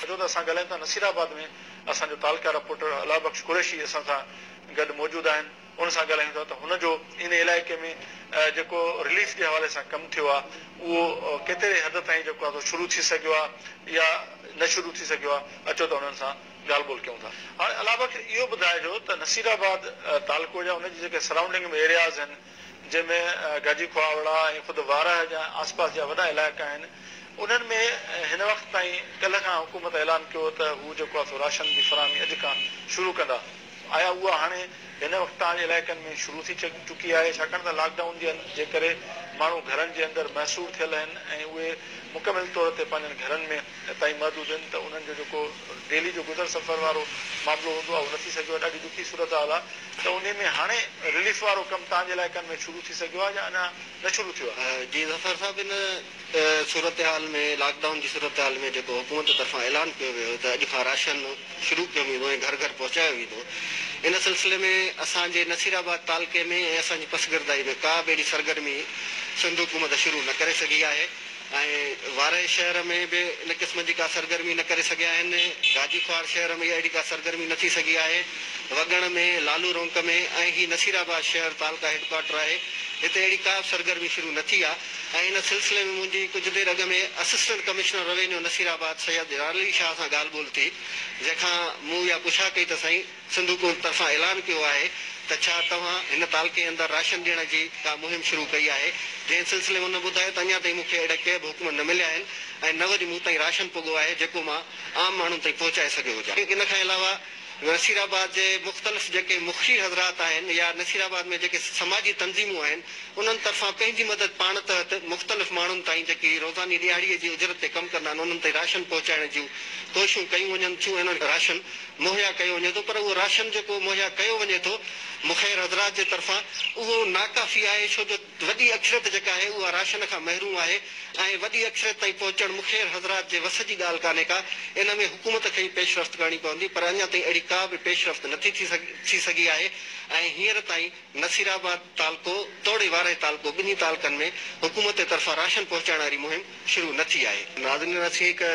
छो त असां ॻाल्हायूं था नसीराबाद में असांजो तालका रिपोर्टर अला बख्श कुरैशी असां सां गॾु मौजूदु आहिनि, उन सां ॻाल्हायूं था त हुनजो इन इलाइक़े में जेको रिलीफ जे हवाले सां कमु थियो आहे उहो केतिरे हद ताईं जेको आहे शुरू थी सघियो आहे या न शुरू थी सघियो आहे, अचो त उन्हनि सां ॻाल्हि ॿोल कयूं था। हाणे अला बख्श इहो ॿुधाइजो त नसीराबाद तालको जा उनजी जेके सराउंडिंग में एरियाज़ आहिनि जंहिंमें गाजी खुआवड़ा ऐं ख़ुदि वारह जा आसपास जा वॾा इलाइक़ा आहिनि, उन्हनि में हिन वक़्त ताईं कल्ह खां हुकूमत ऐलान कयो त हू जेको आहे राशन जी फराहमी अॼु खां शुरू कंदा। आया उहा हाणे हिन वक़्तु तव्हांजे इलाइक़नि में शुरू थी चुकी आहे, छाकाणि त लॉकडाउन जे करे माण्हू घरनि जे अंदरि महसूर थियल आहिनि ऐं उहे मुकमिल तौर ते पंहिंजनि घरनि में ताईं महदूद आहिनि, त उन्हनि जो जेको डेली जो गुज़र सफ़र वारो मामिलो हूंदो आहे उहो न थी सघियो आहे। ॾाढी ॾुखी सूरत हाल आहे, त उन में हाणे रिलीफ वारो कमु तव्हांजे इलाइक़नि में शुरू थी सघियो आहे या अञा न शुरू थियो आहे? जी ज़फ़र साहिब, इन सूरत हाल में लॉकडाउन जी सूरत हाल में जेको हुकूमत तरफ़ां ऐलान कयो वियो त अॼु खां राशन शुरू कयो वेंदो ऐं घर घर पहुचायो वेंदो, इन सिलसिले में असांजे नसीराबाद तालके में ऐं असांजी पसगरदाई में का बि अहिड़ी सरगर्मी सिंध हुकूमत शुरू न करे सघी आहे ऐं वारे शहर में बि इन क़िस्म जी का सरगर्मी न करे सघिया आहिनि। गाजी ख्वार शहर में अहिड़ी का सरगर्मी न थी सघी आहे। वगण में, लालू रोंक में ऐं ही नसीराबाद शहर तालका हेडक्वार्टर आहे, हिते अहिड़ी का सरगर्मी शुरू न थी आहे। ऐं इन सिलसिले में मुंहिंजी कुझु देरि अॻु में assistant commissioner revenue Nasirabad Syed Ali Shah सां ॻाल्हि ॿोल थी, जंहिंखां मूं इहा पुछा कई त साईं सिंध हुकूमत तरफ़ां ऐलान कयो आहे त छा तव्हां हिन तालके अंदरि राशन ॾियण जी का मुहिम शुरू कई आहे? जंहिं सिलसिले में हुन ॿुधायो त अञा ताईं मूंखे अहिड़ा के बि हुकुम न मिलिया आहिनि ऐं न वरी मूं ताईं राशन पुॻो आहे जेको मां आम माण्हुनि ताईं पहुचाए सघियो हुजां। इन खां अलावा नसीराबाद जे मुख़्तलिफ़ जेके मुखी हज़रात आहिनि या नसीराबाद में जेके समाजी तंज़ीमूं आहिनि, उन्हनि तरफ़ां पंहिंजी मदद पाण तहत मुख़्तलिफ़ माण्हुनि ताईं जेकी रोज़ानी ॾियारीअ जी उजरत ते कमु कंदा आहिनि उन्हनि ताईं राशन पहुचाइण जूं कोशिशूं कयूं वञनि थियूं, इन्हनि राशन मुहैया कयो वञे थो। पर उहो राशन जेको मुहैया कयो वञे थो मुख़ैर हज़रात जे तरफ़ां, उहो नाकाफ़ी आहे, छो जो वॾी अक्सरियत जेका आहे उहा राशन खां महरूम आहे ऐं वॾी अक्सरियत ताईं पहुचणु मुख़ैर हज़रात जे वस जी ॻाल्हि कान्हे का। इन में हुकूमत खे ई पेशरफ़्त करणी पवंदी, पर अञा ताईं अहिड़ी का बि पेशरफ़्त नथी थी सघी आहे ऐं हींअर ताईं नसीराबाद तालको तोड़े वारे तालको ॿिन्ही तालकनि में हुकूमत जे तरफ़ां राशन पहुचाइण वारी मुहिम शुरू न थी आहे। नाज़रीन, असीं हिकु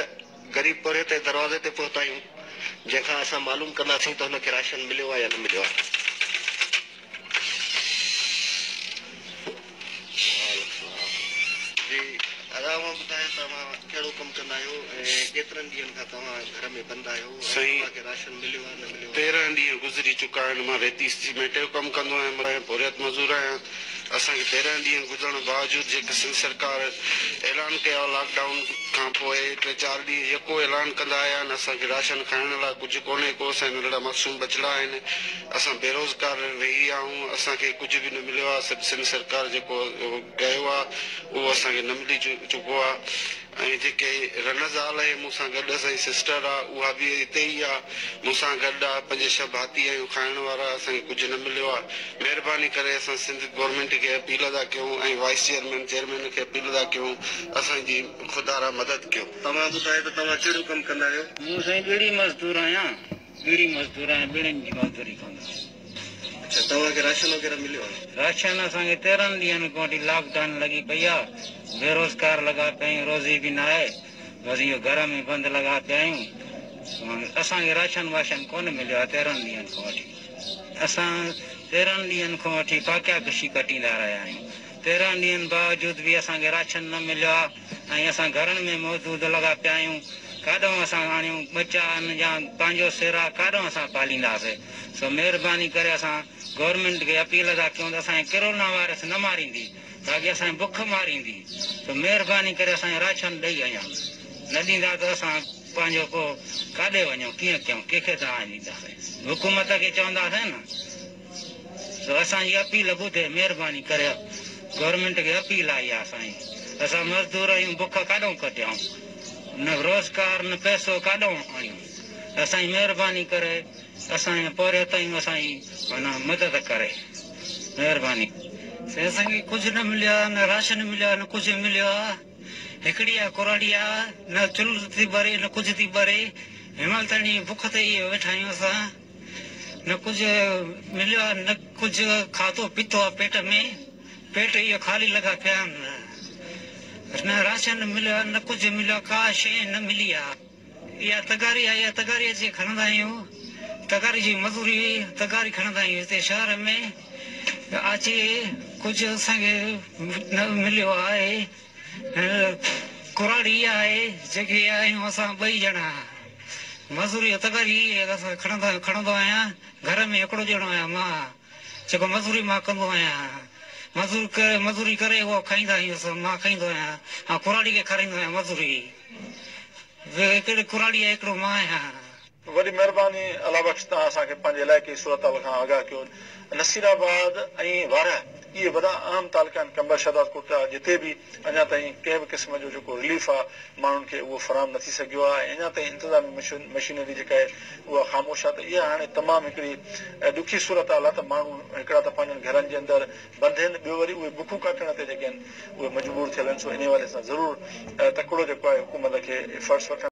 ग़रीब पोरे ते दरवाज़े ते पहुता आहियूं, जंहिंखां असां मालूम कंदासीं त हुनखे राशन मिलियो आहे या न मिलियो आहे। मां ॿुधायो तव्हां कहिड़ो कमु कंदा आहियो ऐं केतिरनि ॾींहंनि खां तव्हां घर में बंदि आहियो? तव्हांखे राशन मिलियो आहे न मिलियो? 13 ॾींहं गुज़री चुका आहिनि। मां रेती सीमेंट जो कमु कंदो आहियां, मां बोरियत मज़ूर आहियां। असांखे 13 ॾींहं गुज़रण बावजूदि जेके सिंध सरकार ऐलान कयो आहे लॉकडाउन खां पोइ 3-4 ॾींहं यको ऐलान कंदा आया आहिनि, असांखे राशन खाइण लाइ कुझु कोन्हे को, असांजा नंढड़ा मासूम बचड़ा आहिनि, असां बेरोज़गार रही आहियूं, असांखे कुझु बि न मिलियो आहे। सिंध सरकार जेको कयो आहे उहो असांखे न मिली चुको आहे। ऐं जेके रनज़ाल आहे मूंसां गॾु असांजी सिस्टर आहे, उहा बि हिते ई आहे मूंसां गॾु आहे, 5-6 भाती आहियूं खाइण वारा, असांखे कुझु न मिलियो आहे। महिरबानी करे असां सिंध गवर्नमेंट खे अपील था कयूं ऐं वाइस चेयरमैन खे अपील था कयूं, असांजी खुदारा मदद कयो। तव्हां ॿुधायो त तव्हां कहिड़ो कमु कंदा आहियो? मूं साईं बीड़ी मज़दूर आहियां, बीड़ियुनि जी मज़दूरी कंदो आहियां। अच्छा, तव्हांखे राशन वग़ैरह मिलियो आहे? राशन असांखे 13 ॾींहंनि खां वठी लॉकडाउन लॻी पई आहे, बेरोज़गार लॻा पिया आहियूं, रोज़ी बि न आहे, बसि इहो घर में बंदि लॻा पिया आहियूं। असांखे राशन वाशन कोन मिलियो आहे 13 ॾींहंनि खां वठी। असां 13 ॾींहंनि खां वठी पाकिया कशी कटींदा रहिया आहियूं। 13 ॾींहंनि बावजूदि बि असांखे राशन न मिलियो आहे ऐं असां घरनि में मौजूदु लॻा पिया आहियूं। काॾों असां आणियूं बचा या पंहिंजो सिर आहे, काॾों असां पालींदासीं। सो महिरबानी करे असां गवर्नमेंट खे अपील था कयूं त असांखे कोरोना वायरस न मारींदी, ताकी असांखे बुख मारींदी, त महिरबानी करे असांखे राशन ॾेई वञो। न ॾींदा त असां पंहिंजो पोइ काॾे वञूं, कीअं कयूं, कंहिंखे तव्हां ॾींदासीं? हुकूमत खे चवंदासीं न। त असांजी अपील ॿुधे, महिरबानी करे गवर्नमेंट खे अपील आई आहे असांजी। असां मज़दूर आहियूं, बुख काॾों कटियूं, न रोज़गार न पैसो काॾों आणियूं। असांजी महिरबानी करे असांजे पोरे ताईं असांजी माना मदद करे, महिरबानी। असांखे कुझु न मिलियो आहे, न राशन मिलियो आहे, न कुझु मिलियो आहे। हिकिड़ी आहे कुराड़ी आहे, न चुल्ह थी भरे, न कुझु थी भरे। हिमल ताणी बुख ते ई वेठा आहियूं असां। न कुझु मिलियो आहे, न कुझु खाधो पीतो आहे पेट में, पेट इहो ख़ाली लॻा पिया आहिनि। न राशन मिलियो आहे, न कुझु मिलियो आहे, का शइ न मिली आहे। इहा तगारी आहे, इहा तगारी अची खणंदा आहियूं, तगारी जी मज़ूरी तगारी खणंदा आहियूं हिते शहर में। अची कुझु असांखे न मिलियो आहे, कुराड़ी इहा आहे जेके आहियूं असां 2 ॼणा। मज़ूरी तगारी असां खणंदो आहियां, घर में हिकिड़ो ॼणो आहियां मां जेको मज़ूरी मां कंदो आहियां। मज़ूरी करे उहो खाईंदा आहियूं, मां खाईंदो आहियां ऐं कुराड़ी खे खाराईंदो आहियां मज़ूरी। हिकिड़ी कुराड़ी आहे, हिकिड़ो मां आहियां। वॾी महिरबानी अला बख़्श तव्हां असांखे पंहिंजे इलाइक़े जी सूरत हाल खां आगाह कयो। नसीराबाद ऐं वारा इहे वॾा अहम तालुका आहिनि, कंबर शहदाद कोटला, जिते बि अञा ताईं कंहिं बि क़िस्म जो जेको रिलीफ आहे माण्हुनि खे उहो फराहम न थी सघियो आहे ऐं अञा ताईं इंतिज़ामी मशीनरी जेका आहे उहा ख़ामोश आहे। त इहा हाणे तमामु हिकिड़ी ॾुखी सूरत हाल आहे त माण्हू हिकिड़ा त पंहिंजनि घरनि जे अंदरि बंदि आहिनि, ॿियो वरी उहे बुखूं काटण ते जेके आहिनि उहे मजबूर थियल आहिनि। सो इन हवाले सां ज़रूरु तकिड़ो जेको आहे हुकूमत खे एफर्ट्स वठण